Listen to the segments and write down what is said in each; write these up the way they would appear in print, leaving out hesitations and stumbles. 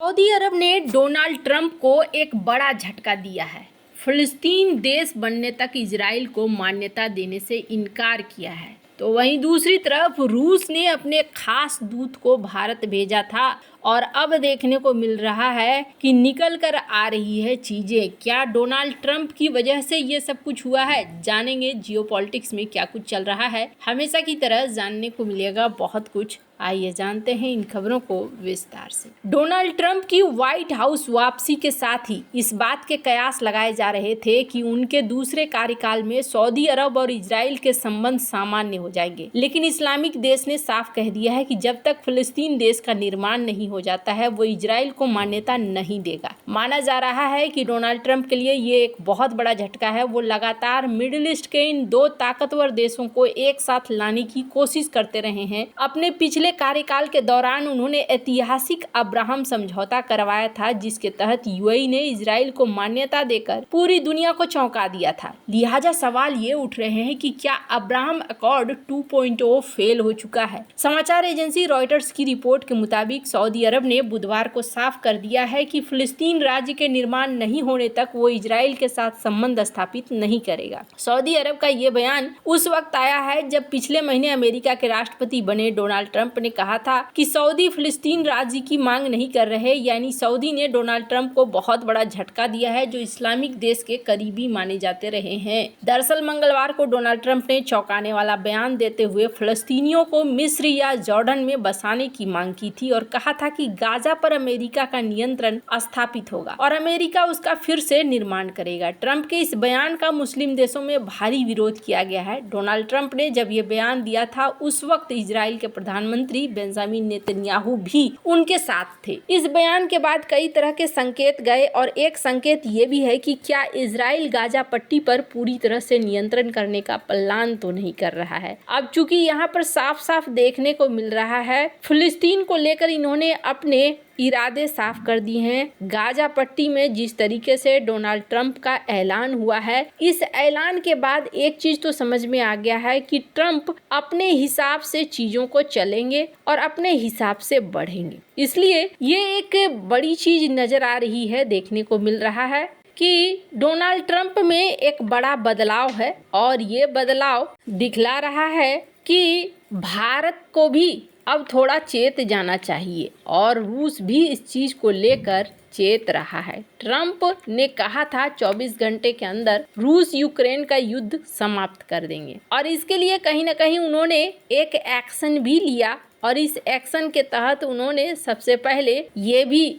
Saudi अरब ने Donald Trump को एक बड़ा झटका दिया है। फिलिस्तीन देश बनने तक इजराइल को मान्यता देने से इनकार किया है। तो वहीं दूसरी तरफ रूस ने अपने खास दूत को भारत भेजा था और अब देखने को मिल रहा है कि निकल कर आ रही है चीज़ें। क्या डोनाल्ड ट्रंप की वजह से ये सब कुछ हुआ है? जानेंगे जियोपॉलिटिक्स में क्या कुछ चल रहा है। हमेशा की तरह जानने को मिलेगा बहुत कुछ। आइए जानते हैं इन खबरों को विस्तार से। डोनाल्ड ट्रंप की व्हाइट हाउस वापसी के साथ ही इस बात के कयास लगाए जा रहे थे कि उनके दूसरे कार्यकाल में सऊदी अरब और इजराइल के संबंध सामान्य हो जाएंगे। लेकिन इस्लामिक देश ने साफ कह दिया है कि जब तक फिलिस्तीन देश का निर्माण नहीं हो जाता है वो इजराइल को मान्यता नहीं देगा। माना जा रहा है कि डोनाल्ड ट्रंप के लिए ये एक बहुत बड़ा झटका है। वो लगातार मिडिल ईस्ट के इन दो ताकतवर देशों को एक साथ लाने की कोशिश करते रहे हैं। अपने पिछले कार्यकाल के दौरान उन्होंने ऐतिहासिक अब्राहम समझौता करवाया था, जिसके तहत यूएई ने इजराइल को मान्यता देकर पूरी दुनिया को चौंका दिया था। लिहाजा सवाल ये उठ रहे हैं कि क्या अब्राहम अकॉर्ड 2.0 फेल हो चुका है। समाचार एजेंसी रॉयटर्स की रिपोर्ट के मुताबिक सऊदी अरब ने बुधवार को साफ कर दिया है कि फिलिस्तीन राज्य के निर्माण नहीं होने तक वो इजराइल के साथ संबंध स्थापित नहीं करेगा। सऊदी अरब का ये बयान उस वक्त आया है जब पिछले महीने अमेरिका के राष्ट्रपति बने डोनाल्ड ट्रंप ने कहा था कि सऊदी फिलिस्तीन राज्य की मांग नहीं कर रहे। यानी सऊदी ने डोनाल्ड ट्रंप को बहुत बड़ा झटका दिया है, जो इस्लामिक देश के करीबी माने जाते रहे हैं। दरअसल मंगलवार को डोनाल्ड ट्रंप ने चौंकाने वाला बयान देते हुए फिलिस्तीनियों को मिस्र या जॉर्डन में बसाने की मांग की थी और कहा था कि गाजा पर अमेरिका का नियंत्रण स्थापित होगा और अमेरिका उसका फिर से निर्माण करेगा। ट्रंप के इस बयान का मुस्लिम देशों में भारी विरोध किया गया है। डोनाल्ड ट्रंप ने जब ये बयान दिया था उस वक्त इजराइल के प्रधानमंत्री बेंजामिन नेतन्याहू भी उनके साथ थे। इस बयान के बाद कई तरह के संकेत गए और एक संकेत ये भी है कि क्या इजराइल गाजा पट्टी पर पूरी तरह से नियंत्रण करने का प्लान तो नहीं कर रहा है। अब चूंकि यहाँ पर साफ साफ देखने को मिल रहा है फिलिस्तीन को लेकर इन्होंने अपने इरादे साफ कर दिए हैं। गाजा पट्टी में जिस तरीके से डोनाल्ड ट्रंप का ऐलान हुआ है, इस ऐलान के बाद एक चीज तो समझ में आ गया है कि ट्रंप अपने हिसाब से चीजों को चलेंगे और अपने हिसाब से बढ़ेंगे। इसलिए ये एक बड़ी चीज नजर आ रही है, देखने को मिल रहा है कि डोनाल्ड ट्रंप में एक बड़ा बदलाव है और ये बदलाव दिखला रहा है कि भारत को भी अब थोड़ा चेत जाना चाहिए और रूस भी इस चीज को लेकर चेत रहा है। ट्रंप ने कहा था 24 घंटे के अंदर रूस यूक्रेन का युद्ध समाप्त कर देंगे और इसके लिए कहीं ना कहीं उन्होंने एक एक्शन भी लिया और इस एक्शन के तहत उन्होंने सबसे पहले ये भी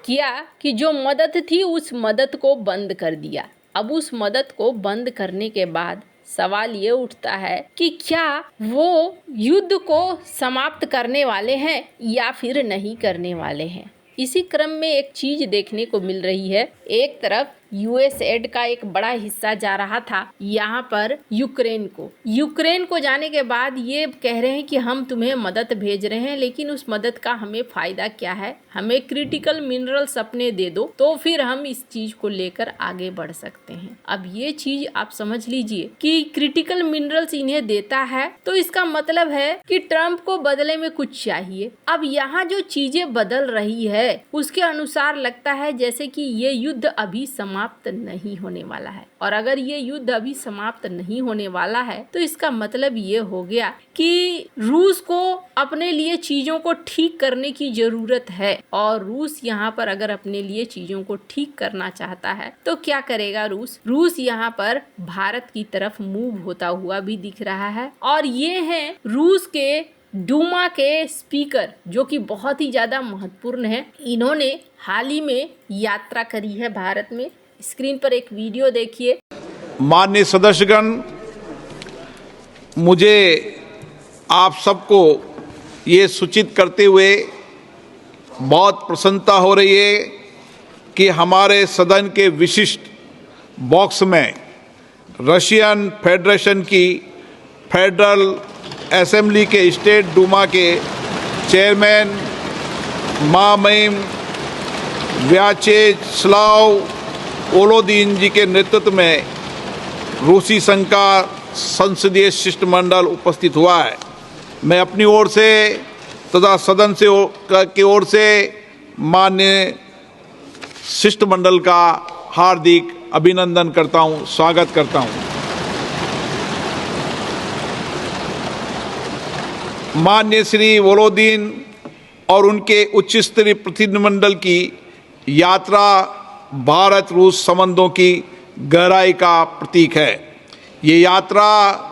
किया कि जो मदद थी उस मदद को बंद कर दिया। अब उस मदद को बंद करने के बाद सवाल ये उठता है कि क्या वो युद्ध को समाप्त करने वाले हैं या फिर नहीं करने वाले हैं। इसी क्रम में एक चीज देखने को मिल रही है। एक तरफ यूएसएड का एक बड़ा हिस्सा जा रहा था यहाँ पर यूक्रेन को जाने के बाद ये कह रहे हैं कि हम तुम्हें मदद भेज रहे हैं, लेकिन उस मदद का हमें फायदा क्या है, हमें क्रिटिकल मिनरल्स अपने दे दो तो फिर हम इस चीज को लेकर आगे बढ़ सकते हैं। अब ये चीज आप समझ लीजिए कि क्रिटिकल मिनरल्स इन्हें देता है तो इसका मतलब है कि ट्रंप को बदले में कुछ चाहिए। अब यहाँ जो चीजें बदल रही है उसके अनुसार लगता है जैसे कि ये युद्ध अभी समाप्त नहीं होने वाला है और अगर ये युद्ध अभी समाप्त नहीं होने वाला है तो इसका मतलब ये हो गया कि रूस को अपने लिए चीजों को ठीक करने की जरूरत है और रूस यहाँ पर अगर अपने लिए चीजों को ठीक करना चाहता है तो क्या करेगा रूस यहाँ पर भारत की तरफ मूव होता हुआ भी दिख रहा है। और ये है रूस के डूमा के स्पीकर जो कि बहुत ही ज्यादा महत्वपूर्ण है। इन्होंने हाल ही में यात्रा करी है भारत में। स्क्रीन पर एक वीडियो देखिए। माननीय सदस्यगण, मुझे आप सबको ये सूचित करते हुए बहुत प्रसन्नता हो रही है कि हमारे सदन के विशिष्ट बॉक्स में रशियन फेडरेशन की फेडरल असेंबली के स्टेट डूमा के चेयरमैन मामईम व्याचेस्लाव ओलोदीन जी के नेतृत्व में रूसी संघ का संसदीय शिष्टमंडल उपस्थित हुआ है। मैं अपनी ओर से तथा सदन से की ओर से माननीय शिष्टमंडल का हार्दिक अभिनंदन करता हूं, स्वागत करता हूं। माननीय श्री वोलोदीन और उनके उच्च स्तरीय प्रतिनिधिमंडल की यात्रा भारत रूस संबंधों की गहराई का प्रतीक है। ये यात्रा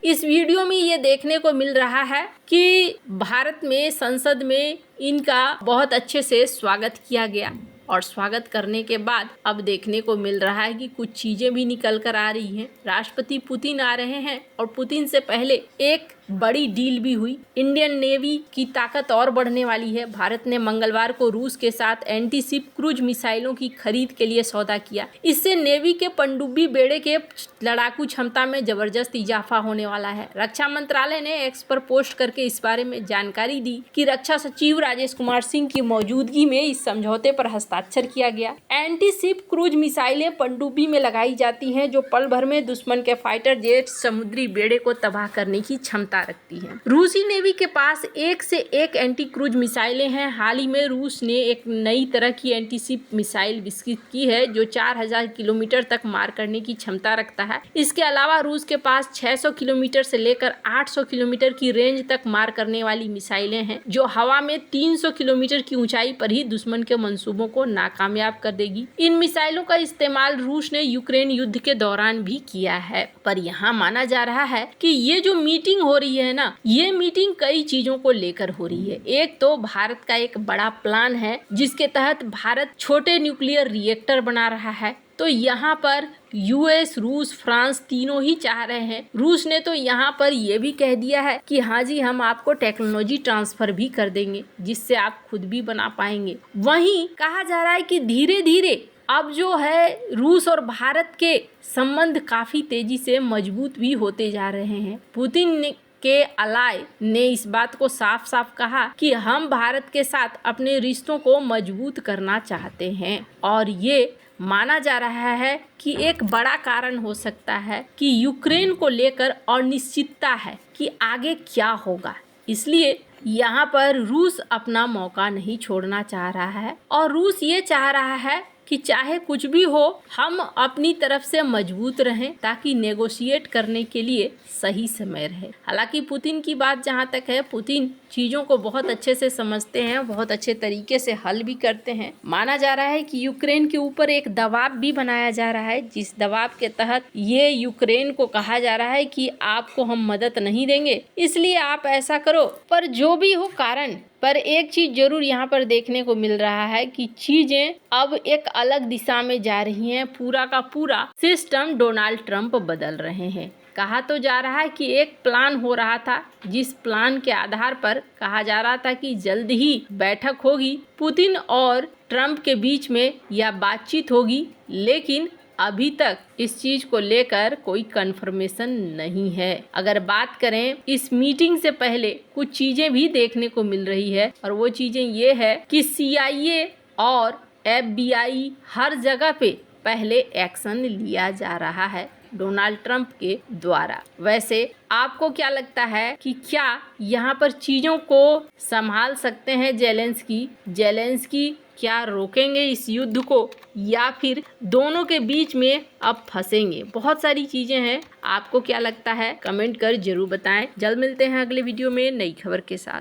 इस वीडियो में ये देखने को मिल रहा है कि भारत में संसद में इनका बहुत अच्छे से स्वागत किया गया और स्वागत करने के बाद अब देखने को मिल रहा है कि कुछ चीजें भी निकल कर आ रही हैं। राष्ट्रपति पुतिन आ रहे हैं और पुतिन से पहले एक बड़ी डील भी हुई। इंडियन नेवी की ताकत और बढ़ने वाली है। भारत ने मंगलवार को रूस के साथ एंटी शिप क्रूज मिसाइलों की खरीद के लिए सौदा किया। इससे नेवी के पनडुब्बी बेड़े के लड़ाकू क्षमता में जबरदस्त इजाफा होने वाला है। रक्षा मंत्रालय ने एक्स पर पोस्ट करके इस बारे में जानकारी दी कि रक्षा सचिव राजेश कुमार सिंह की मौजूदगी में इस समझौते पर हस्ताक्षर किया गया। एंटी शिप क्रूज मिसाइलें पनडुब्बी में लगाई जाती हैं जो पल भर में दुश्मन के फाइटर जेट समुद्री बेड़े को तबाह करने की क्षमता रखती है। रूसी नेवी के पास एक से एक एंटी क्रूज मिसाइलें हैं। हाल ही में रूस ने एक नई तरह की एंटी शिप मिसाइल विकसित की है जो 4000 किलोमीटर तक मार करने की क्षमता रखता है। इसके अलावा रूस के पास 600 किलोमीटर से लेकर 800 किलोमीटर की रेंज तक मार करने वाली मिसाइलें हैं जो हवा में 300 किलोमीटर की ऊंचाई पर ही दुश्मन के मंसूबों को नाकामयाब कर देगी। इन मिसाइलों का इस्तेमाल रूस ने यूक्रेन युद्ध के दौरान भी किया है। पर यहाँ माना जा रहा है कि ये जो मीटिंग हो रही है ना, ये मीटिंग कई चीजों को लेकर हो रही है। एक तो भारत का एक बड़ा प्लान है जिसके तहत भारत छोटे न्यूक्लियर रिएक्टर बना रहा है। तो यहाँ पर यूएस, रूस, फ्रांस तीनों ही चाह रहे हैं। रूस ने तो यहाँ पर यह भी कह दिया है कि हाँ जी, हम आपको टेक्नोलॉजी ट्रांसफर भी कर देंगे जिससे आप खुद भी बना पाएंगे। वहीं कहा जा रहा है कि धीरे धीरे अब जो है रूस और भारत के संबंध काफी तेजी से मजबूत भी होते जा रहे हैं। पुतिन के अलाय ने इस बात को साफ साफ कहा कि हम भारत के साथ अपने रिश्तों को मजबूत करना चाहते हैं और ये माना जा रहा है कि एक बड़ा कारण हो सकता है कि यूक्रेन को लेकर अनिश्चितता है कि आगे क्या होगा। इसलिए यहाँ पर रूस अपना मौका नहीं छोड़ना चाह रहा है और रूस ये चाह रहा है कि चाहे कुछ भी हो हम अपनी तरफ से मजबूत रहें ताकि नेगोशिएट करने के लिए सही समय रहे। हालांकि पुतिन की बात जहां तक है, पुतिन चीज़ों को बहुत अच्छे से समझते हैं, बहुत अच्छे तरीके से हल भी करते हैं। माना जा रहा है कि यूक्रेन के ऊपर एक दबाव भी बनाया जा रहा है जिस दबाव के तहत ये यूक्रेन को कहा जा रहा है कि आपको हम मदद नहीं देंगे इसलिए आप ऐसा करो। पर जो भी हो कारण, पर एक चीज जरूर यहाँ पर देखने को मिल रहा है कि चीजें अब एक अलग दिशा में जा रही हैं। पूरा का पूरा सिस्टम डोनाल्ड ट्रंप बदल रहे हैं। कहा तो जा रहा है कि एक प्लान हो रहा था जिस प्लान के आधार पर कहा जा रहा था कि जल्द ही बैठक होगी पुतिन और ट्रंप के बीच में या बातचीत होगी, लेकिन अभी तक इस चीज को लेकर कोई कंफर्मेशन नहीं है। अगर बात करें इस मीटिंग से पहले कुछ चीजें भी देखने को मिल रही है और वो चीजें ये है कि CIA और FBI हर जगह पे पहले एक्शन लिया जा रहा है डोनाल्ड ट्रंप के द्वारा। वैसे आपको क्या लगता है कि क्या यहाँ पर चीजों को संभाल सकते हैं जेलेंस्की क्या रोकेंगे इस युद्ध को या फिर दोनों के बीच में अब फंसेंगे? बहुत सारी चीजें हैं। आपको क्या लगता है कमेंट कर जरूर बताएं। जल्द मिलते हैं अगले वीडियो में नई खबर के साथ।